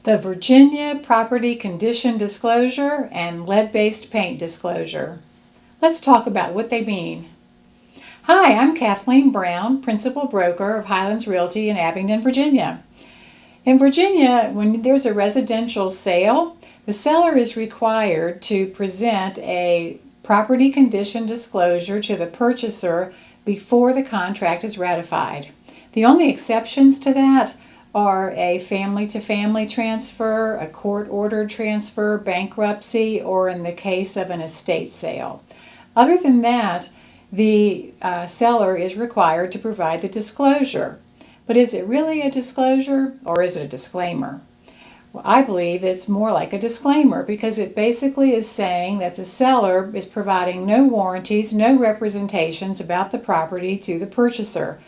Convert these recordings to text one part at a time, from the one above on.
The Virginia Property Condition Disclosure and Lead-Based Paint Disclosure. Let's talk about what they mean. Hi, I'm Kathleen Brown, Principal Broker of Highlands Realty in Abingdon, Virginia. In Virginia, when there's a residential sale, the seller is required to present a property condition disclosure to the purchaser before the contract is ratified. The only exceptions to that are a family-to-family transfer, a court-ordered transfer, bankruptcy, or in the case of an estate sale. Other than that, the seller is required to provide the disclosure. But is it really a disclosure or is it a disclaimer? Well, I believe it's more like a disclaimer because it basically is saying that the seller is providing no warranties, no representations about the property to the purchaser.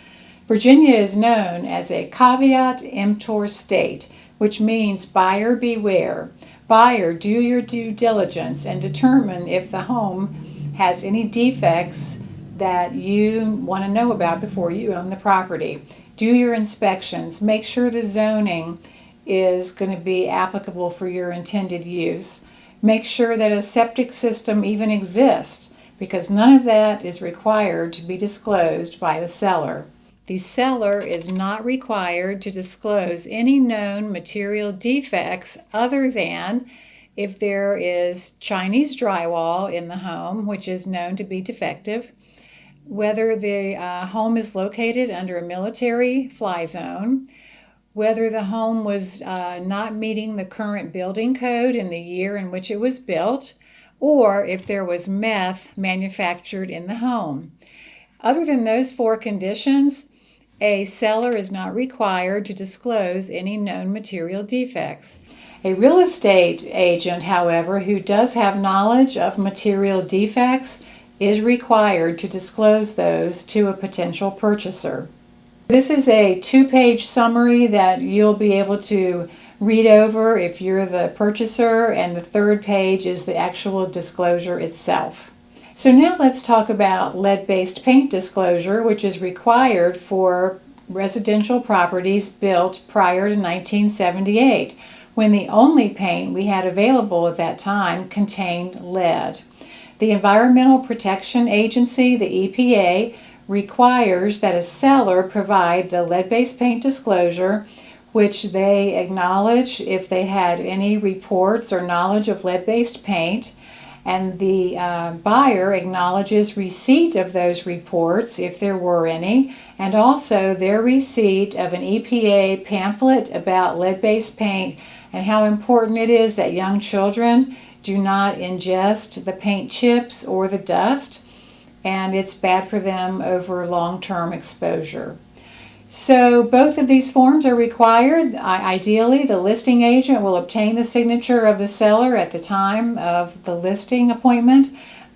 Virginia is known as a caveat emptor state, which means buyer beware. Buyer, do your due diligence and determine if the home has any defects that you want to know about before you own the property. Do your inspections. Make sure the zoning is going to be applicable for your intended use. Make sure that a septic system even exists, because none of that is required to be disclosed by the seller. The seller is not required to disclose any known material defects other than if there is Chinese drywall in the home, which is known to be defective, whether the home is located under a military fly zone, whether the home was not meeting the current building code in the year in which it was built, or if there was meth manufactured in the home. Other than those four conditions, a seller is not required to disclose any known material defects. A real estate agent, however, who does have knowledge of material defects is required to disclose those to a potential purchaser. This is a 2-page summary that you'll be able to read over if you're the purchaser, and the 3rd page is the actual disclosure itself. So now let's talk about lead-based paint disclosure, which is required for residential properties built prior to 1978, when the only paint we had available at that time contained lead. The Environmental Protection Agency, the EPA, requires that a seller provide the lead-based paint disclosure, which they acknowledge if they had any reports or knowledge of lead-based paint, and the buyer acknowledges receipt of those reports if there were any, and also their receipt of an EPA pamphlet about lead-based paint and how important it is that young children do not ingest the paint chips or the dust, and it's bad for them over long-term exposure. So both of these forms are required. Ideally, the listing agent will obtain the signature of the seller at the time of the listing appointment,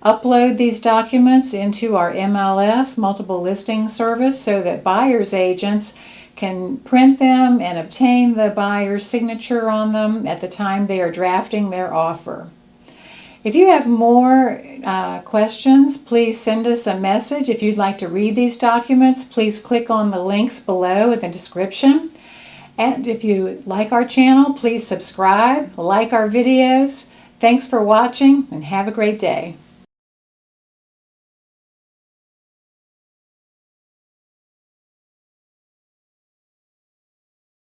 upload these documents into our MLS, multiple listing service, so that buyer's agents can print them and obtain the buyer's signature on them at the time they are drafting their offer. If you have more questions, please send us a message. If you'd like to read these documents, please click on the links below in the description. And if you like our channel, please subscribe, like our videos. Thanks for watching, and have a great day.